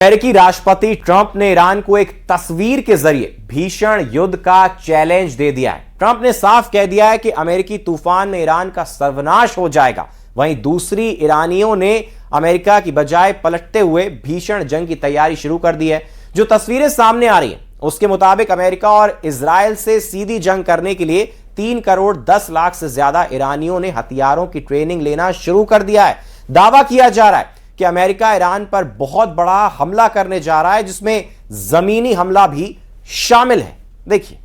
अमेरिकी राष्ट्रपति ट्रंप ने ईरान को एक तस्वीर के जरिए भीषण युद्ध का चैलेंज दे दिया है। ट्रंप ने साफ कह दिया है कि अमेरिकी तूफान में ईरान का सर्वनाश हो जाएगा। वहीं दूसरी ईरानियों ने अमेरिका की बजाय पलटते हुए भीषण जंग की तैयारी शुरू कर दी है। जो तस्वीरें सामने आ रही हैं उसके मुताबिक अमेरिका और इजराइल से सीधी जंग करने के लिए 3 करोड़ 10 लाख से ज्यादा ईरानियों ने हथियारों की ट्रेनिंग लेना शुरू कर दिया है। दावा किया जा रहा है कि अमेरिका ईरान पर बहुत बड़ा हमला करने जा रहा है, जिसमें जमीनी हमला भी शामिल है। देखिए,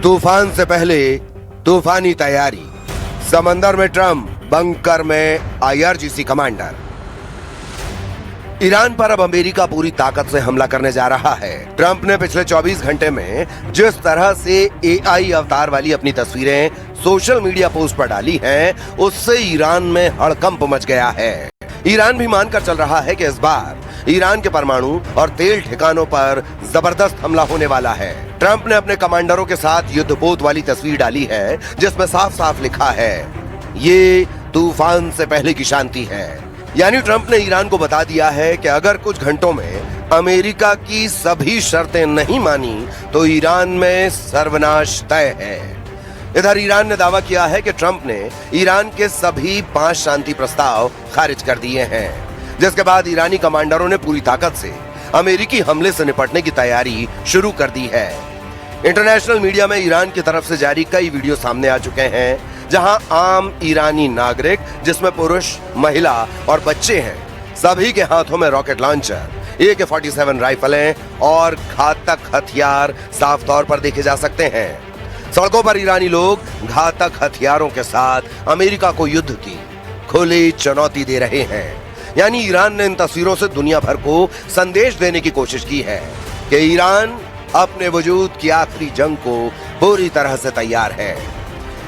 तूफान से पहले तूफानी तैयारी, समंदर में ट्रंप, बंकर में आईआरजीसी कमांडर। ईरान पर अब अमेरिका पूरी ताकत से हमला करने जा रहा है। ट्रंप ने पिछले 24 घंटे में जिस तरह से एआई अवतार वाली अपनी तस्वीरें सोशल मीडिया पोस्ट पर डाली हैं, उससे ईरान में हड़कंप मच गया है। ईरान भी मानकर चल रहा है कि इस बार ईरान के परमाणु और तेल ठिकानों पर जबरदस्त हमला होने वाला है। ट्रंप ने अपने कमांडरों के साथ युद्धपोत वाली तस्वीर डाली है, जिसमें साफ साफ लिखा है, ये तूफान से पहले की शांति है। यानी ट्रंप ने ईरान को बता दिया है कि अगर कुछ घंटों में अमेरिका की सभी शर्तें नहीं मानी तो ईरान में सर्वनाश तय है। इधर ईरान ने दावा किया है कि ट्रंप ने ईरान के सभी 5 शांति प्रस्ताव खारिज कर दिए हैं, जिसके बाद ईरानी कमांडरों ने पूरी ताकत से अमेरिकी हमले से निपटने की तैयारी शुरू कर दी है। इंटरनेशनल मीडिया में ईरान की तरफ से जारी कई वीडियो सामने आ चुके हैं, जहां आम ईरानी नागरिक, जिसमें पुरुष, महिला और बच्चे हैं, सभी के हाथों में रॉकेट लॉन्चर, AK-47 राइफलें और घातक हथियार साफ तौर पर देखे जा सकते हैं। सड़कों पर ईरानी लोग घातक हथियारों के साथ अमेरिका को युद्ध की खुली चुनौती दे रहे हैं। यानी ईरान ने इन तस्वीरों से दुनिया भर को संदेश देने की कोशिश की है कि ईरान अपने वजूद की आखिरी जंग को पूरी तरह से तैयार है।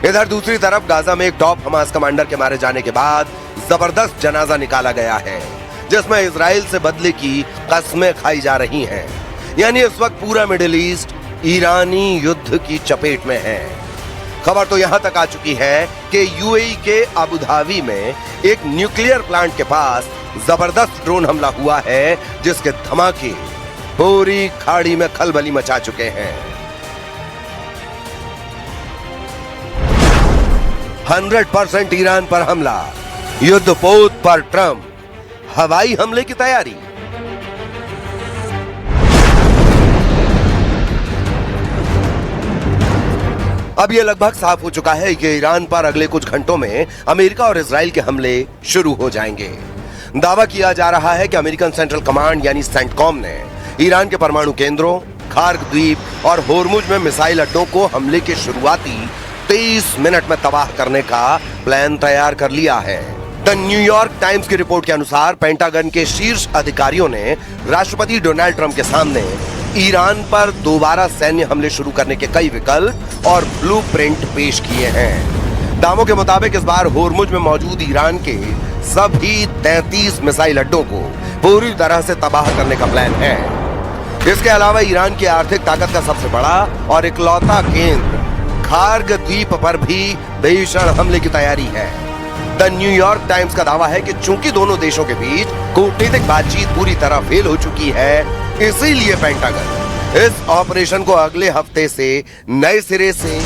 इधर दूसरी तरफ गाजा में एक टॉप हमास कमांडर के मारे जाने के बाद जबरदस्त जनाजा निकाला गया है, जिसमें इजराइल से बदले की कस्में खाई जा रही हैं। यानी इस वक्त पूरा मिडिल ईस्ट ईरानी युद्ध की चपेट में है। खबर तो यहां तक आ चुकी है कि यूएई के अबू धाबी में एक न्यूक्लियर प्लांट के पास जबरदस्त ड्रोन हमला हुआ है, जिसके धमाके पूरी खाड़ी में खलबली मचा चुके हैं। 100% ईरान पर हमला, युद्धपोत पर ट्रंप, हवाई हमले की तैयारी। अब यह लगभग साफ हो चुका है कि ईरान पर अगले कुछ घंटों में अमेरिका और इजराइल के हमले शुरू हो जाएंगे। दावा किया जा रहा है कि अमेरिकन सेंट्रल कमांड यानी सेंटकॉम ने ईरान के परमाणु केंद्रों, खार्ग द्वीप और होर्मुज में मिसाइल अड्डों को हमले के शुरुआती 23 मिनट में तबाह करने का प्लान तैयार कर लिया है। द न्यूयॉर्क टाइम्स की रिपोर्ट के अनुसार पेंटागन के शीर्ष अधिकारियों ने राष्ट्रपति डोनाल्ड ट्रंप के सामने ईरान पर दोबारा सैन्य हमले शुरू करने के कई विकल्प और ब्लूप्रिंट पेश किए हैं। दावों के मुताबिक इस बार होर्मुज में मौजूद ईरान के सभी 33 मिसाइल अड्डों को पूरी तरह से तबाह करने का प्लान है। इसके अलावा ईरान की आर्थिक ताकत का सबसे बड़ा और इकलौता केंद्र खार्ग द्वीप पर भी भीषण हमले की तैयारी है। द न्यूयॉर्क टाइम्स का दावा है कि चूंकि दोनों देशों के बीच कूटनीतिक बातचीत पूरी तरह फेल हो चुकी है, इसीलिए पेंटागन इस ऑपरेशन को अगले हफ्ते से नए सिरे से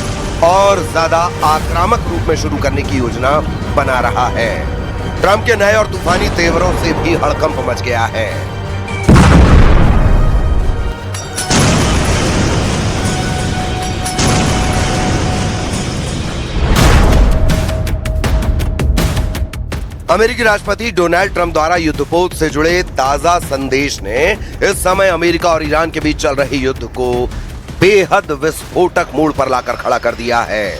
और ज्यादा आक्रामक रूप में शुरू करने की योजना बना रहा है। ट्रंप के नए और तूफानी तेवरों से भी हड़कंप मच गया है। अमेरिकी राष्ट्रपति डोनाल्ड ट्रंप द्वारा युद्धपोत से जुड़े ताजा संदेश ने इस समय अमेरिका और ईरान के बीच चल रहे युद्ध को बेहद विस्फोटक मोड़ पर लाकर खड़ा कर दिया है।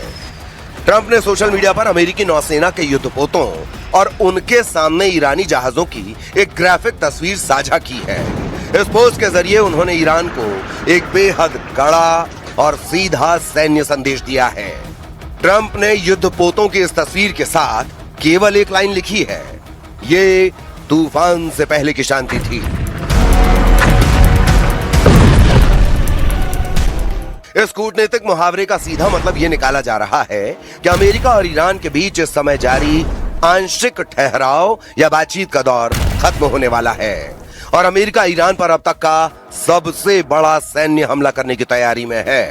ट्रंप ने सोशल मीडिया पर अमेरिकी नौसेना के युद्धपोतों और उनके सामने ईरानी जहाजों की एक ग्राफिक तस्वीर साझा की है। इस पोस्ट के जरिए उन्होंने ईरान को एक बेहद कड़ा और सीधा सैन्य संदेश दिया है। ट्रंप ने युद्धपोतों की इस तस्वीर के साथ केवल एक लाइन लिखी है, ये तूफान से पहले की शांति थी। इस कूटनीतिक मुहावरे का सीधा मतलब यह निकाला जा रहा है कि अमेरिका और ईरान के बीच इस समय जारी आंशिक ठहराव या बातचीत का दौर खत्म होने वाला है और अमेरिका ईरान पर अब तक का सबसे बड़ा सैन्य हमला करने की तैयारी में है।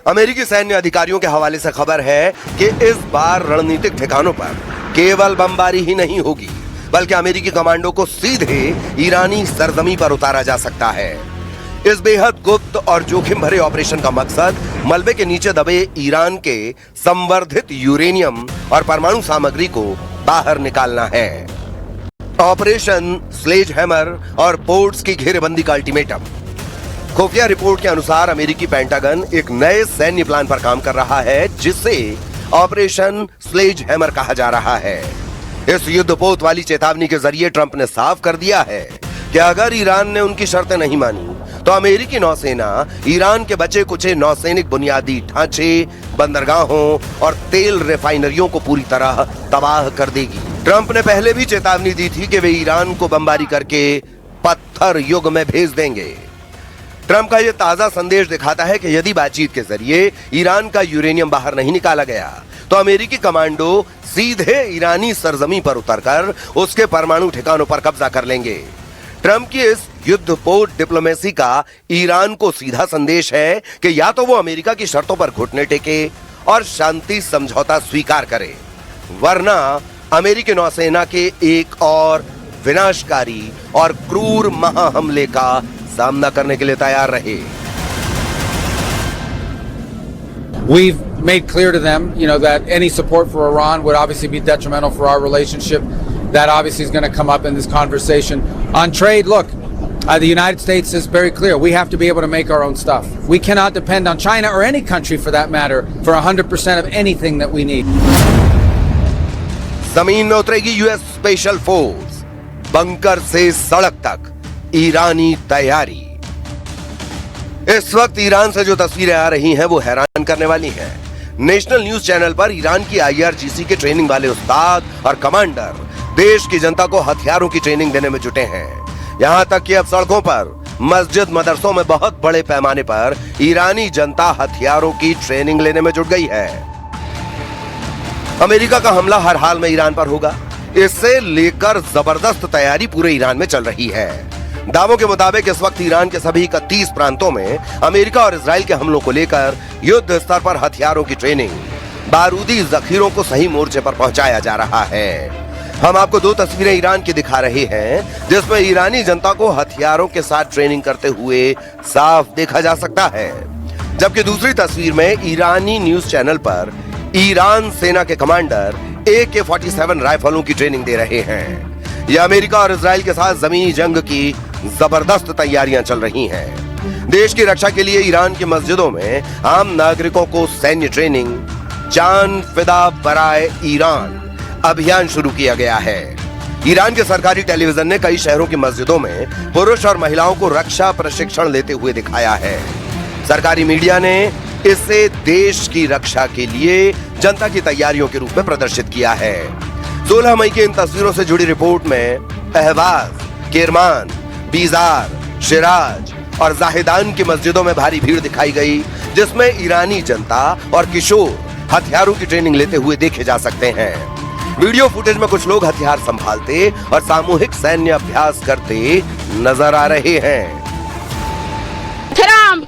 अमेरिकी सैन्य अधिकारियों के हवाले से खबर है कि इस बार रणनीतिक ठिकानों पर केवल बमबारी ही नहीं होगी, बल्कि अमेरिकी कमांडो को सीधे ईरानी सरजमी पर उतारा जा सकता है। इस बेहद गुप्त और जोखिम भरे ऑपरेशन का मकसद मलबे के नीचे दबे ईरान के संवर्धित यूरेनियम और परमाणु सामग्री को बाहर निकालना है। ऑपरेशन स्लेज हैमर और पोर्ट्स की घेरेबंदी का अल्टीमेटम। खुफिया रिपोर्ट के अनुसार अमेरिकी पेंटागन एक नए सैन्य प्लान पर काम कर रहा है, जिसे ऑपरेशन स्लेज हैमर कहा जा रहा है। इस युद्धपोत वाली चेतावनी के जरिए ट्रंप ने साफ कर दिया है कि अगर ईरान ने उनकी शर्तें नहीं मानी तो अमेरिकी नौसेना ईरान के बचे कुचे नौसैनिक बुनियादी ढांचे, बंदरगाहों और तेल रिफाइनरियों को पूरी तरह तबाह कर देगी। ट्रंप ने पहले भी चेतावनी दी थी कि वे ईरान को बमबारी करके पत्थर युग में भेज देंगे। ट्रंप का यह ताजा संदेश दिखाता है कि यदि बातचीत के जरिए ईरान का यूरेनियम बाहर नहीं निकाला गया तो अमेरिकी कमांडो सीधे ईरानी सरजमी पर उतरकर उसके परमाणु ठिकानों पर कब्जा कर लेंगे। ट्रंप की इस युद्धपोत डिप्लोमेसी का ईरान को सीधा संदेश है कि या तो वो अमेरिका की शर्तों पर घुटने टेके और शांति समझौता स्वीकार करे, वरना अमेरिकी नौसेना के एक और विनाशकारी और क्रूर महाहमले का सामना करने के लिए तैयार रहे। We've made clear to them, that any support for Iran would obviously be detrimental for our relationship. That obviously is going to come up in this conversation. On trade, look, the United States is very clear. We have to be able to make our own stuff. We cannot depend on China or any country for that matter for 100% of anything that we need. जमीन में उतरेगी US special force, bunker से सड़क तक ईरानी तैयारी। इस वक्त Iran से जो तस्वीरें आ रही हैं वो हैरान करने वाली हैं। नेशनल न्यूज चैनल पर ईरान की IRGC के ट्रेनिंग वाले उस्ताद और कमांडर देश की जनता को हथियारों की ट्रेनिंग देने में जुटे हैं। यहां तक कि अब सड़कों पर, मस्जिद, मदरसों में बहुत बड़े पैमाने पर ईरानी जनता हथियारों की ट्रेनिंग लेने में जुट गई है। अमेरिका का हमला हर हाल में ईरान पर होगा, इससे लेकर जबरदस्त तैयारी पूरे ईरान में चल रही है। दावों के मुताबिक इस वक्त ईरान के सभी 31 प्रांतों में अमेरिका और इजराइल के हमलों को लेकर युद्ध स्तर पर हथियारों की ट्रेनिंग, बारूदी जखीरों को सही मोर्चे पर पहुंचाया जा रहा है। हम आपको दो तस्वीरें ईरान की दिखा रहे हैं, जिसमें ईरानी जनता को हथियारों के साथ ट्रेनिंग करते हुए साफ देखा जा सकता है, जबकि दूसरी तस्वीर में ईरानी न्यूज चैनल पर ईरान सेना के कमांडर AK-47 राइफलों की ट्रेनिंग दे रहे हैं। यह अमेरिका और इजराइल के साथ जमीनी जंग की जबरदस्त तैयारियां चल रही हैं। देश की रक्षा के लिए ईरान की मस्जिदों में आम नागरिकों को सैन्य ट्रेनिंग, जान फिदा बराए ईरान अभियान शुरू किया गया है। ईरान के सरकारी टेलीविजन ने कई शहरों की मस्जिदों में पुरुष और महिलाओं को रक्षा प्रशिक्षण लेते हुए दिखाया है। सरकारी मीडिया ने इसे देश की रक्षा के लिए जनता की तैयारियों के रूप में प्रदर्शित किया है। 16 मई की इन तस्वीरों से जुड़ी रिपोर्ट में अहवाज, किरमान, बीजार, शिराज और जाहिदान की मस्जिदों में भारी भीड़ दिखाई गई, जिसमें ईरानी जनता और किशोर हथियारों की ट्रेनिंग लेते हुए देखे जा सकते हैं। वीडियो फुटेज में कुछ लोग हथियार संभालते और सामूहिक सैन्य अभ्यास करते नजर आ रहे हैं। ट्रम्प,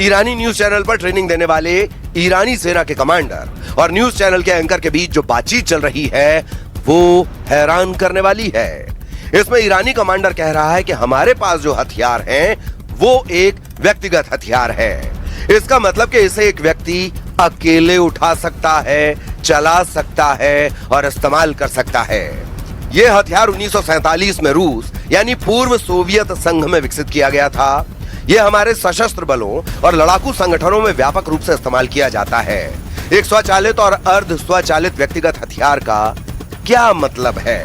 ईरानी न्यूज चैनल पर ट्रेनिंग देने वाले ईरानी सेना के कमांडर और न्यूज चैनल के एंकर के बीच जो बातचीत चल रही है वो हैरान करने वाली है। इसमें ईरानी कमांडर कह रहा है कि हमारे पास जो हथियार हैं वो एक व्यक्तिगत हथियार है। इसका मतलब कि इसे एक व्यक्ति अकेले उठा सकता है, चला सकता है और इस्तेमाल कर सकता है। यह हथियार 1947 में रूस यानी पूर्व सोवियत संघ में विकसित किया गया था। यह हमारे सशस्त्र बलों और लड़ाकू संगठनों में व्यापक रूप से इस्तेमाल किया जाता है। एक स्वचालित और अर्ध स्वचालित व्यक्तिगत हथियार का क्या मतलब है?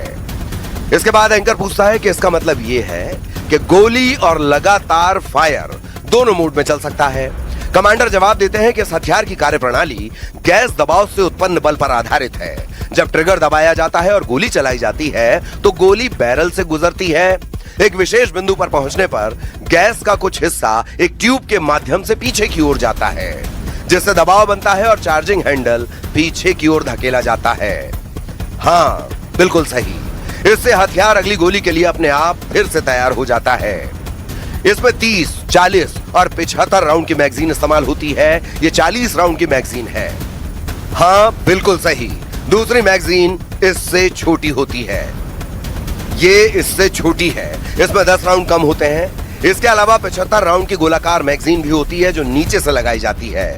इसके बाद एंकर पूछता है कि इसका मतलब यह है कि गोली और लगातार फायर दोनों मोड में चल सकता है। कमांडर जवाब देते हैं कि इस हथियार की कार्यप्रणाली गैस दबाव से उत्पन्न बल पर आधारित है। जब ट्रिगर दबाया जाता है और गोली चलाई जाती है तो गोली बैरल से गुजरती है। एक विशेष बिंदु पर पहुंचने पर गैस का कुछ हिस्सा एक ट्यूब के माध्यम से पीछे की ओर जाता है, जिससे दबाव बनता है और चार्जिंग हैंडल पीछे की ओर धकेला जाता है। हाँ, बिल्कुल सही। इससे हथियार अगली गोली के लिए अपने आप फिर से तैयार हो जाता है। इसमें 30, 40 और 75 राउंड की मैगजीन इस्तेमाल होती है। ये 40 राउंड की मैगजीन है। हाँ, बिल्कुल सही। दूसरी मैगजीन इससे छोटी होती है। ये इससे छोटी है। इसमें 10 राउंड कम होते हैं। इसके अलावा 75 राउंड की गोलाकार मैगजीन भी होती है जो नीचे से लगाई जाती है।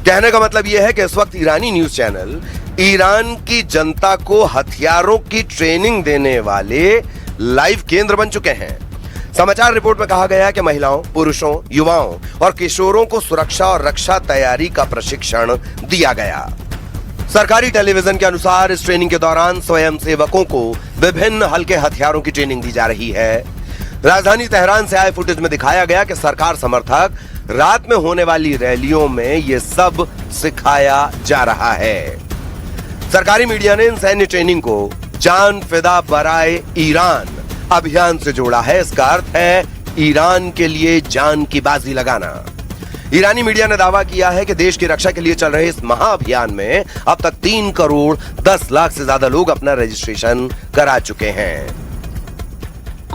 कहने का मतलब यह है कि इस वक्त ईरानी न्यूज चैनल ईरान की जनता को हथियारों की ट्रेनिंग देने वाले लाइव केंद्र बन चुके हैं। समाचार रिपोर्ट में कहा गया है कि महिलाओं, पुरुषों, युवाओं और किशोरों को सुरक्षा और रक्षा तैयारी का प्रशिक्षण दिया गया। सरकारी टेलीविजन के अनुसार इस ट्रेनिंग के दौरान स्वयंसेवकों को विभिन्न हल्के हथियारों की ट्रेनिंग दी जा रही है। राजधानी तेहरान से आए फुटेज में दिखाया गया कि सरकार समर्थक रात में होने वाली रैलियों में ये सब सिखाया जा रहा है। सरकारी मीडिया ने इन सैन्य ट्रेनिंग को जान फिदा बराए ईरान अभियान से जोड़ा है। इसका अर्थ है ईरान के लिए जान की बाजी लगाना। ईरानी मीडिया ने दावा किया है कि देश की रक्षा के लिए चल रहे इस महाअभियान में अब तक 3 करोड़ 10 लाख से ज्यादा लोग अपना रजिस्ट्रेशन करा चुके हैं।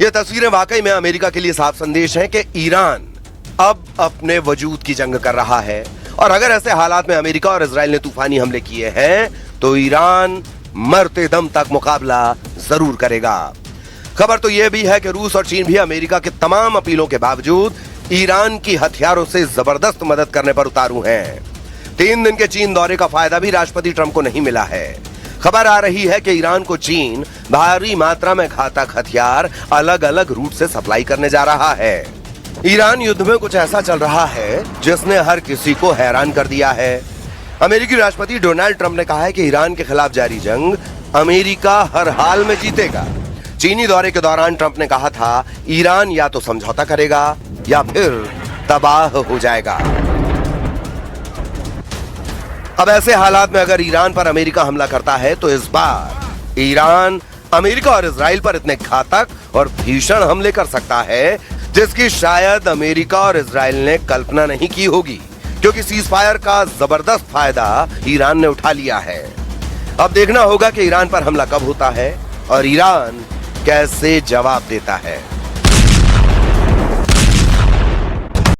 ये तस्वीरें वाकई में अमेरिका के लिए साफ संदेश हैं कि ईरान अब अपने वजूद की जंग कर रहा है और अगर ऐसे हालात में अमेरिका और इजराइल ने तूफानी हमले किए हैं तो ईरान मरते दम तक मुकाबला जरूर करेगा। खबर तो यह भी है कि रूस और चीन भी अमेरिका के तमाम अपीलों के बावजूद ईरान की हथियारों से जबरदस्त मदद करने पर उतारू हैं। 3 दिन के चीन दौरे का फायदा भी राष्ट्रपति ट्रंप को नहीं मिला है। खबर आ रही है कि ईरान को चीन भारी मात्रा में घातक हथियार अलग अलग रूट से सप्लाई करने जा रहा है। ईरान युद्ध में कुछ ऐसा चल रहा है जिसने हर किसी को हैरान कर दिया है। अमेरिकी राष्ट्रपति डोनाल्ड ट्रंप ने कहा है कि ईरान के खिलाफ जारी जंग अमेरिका हर हाल में जीतेगा। चीनी दौरे के दौरान ट्रंप ने कहा था ईरान या तो समझौता करेगा या फिर तबाह हो जाएगा। अब ऐसे हालात में अगर ईरान पर अमेरिका हमला करता है तो इस बार ईरान अमेरिका और इजराइल पर इतने घातक और भीषण हमले कर सकता है जिसकी शायद अमेरिका और इजराइल ने कल्पना नहीं की होगी, क्योंकि सीज फायर का जबरदस्त फायदा ईरान ने उठा लिया है। अब देखना होगा कि ईरान पर हमला कब होता है और ईरान कैसे जवाब देता है।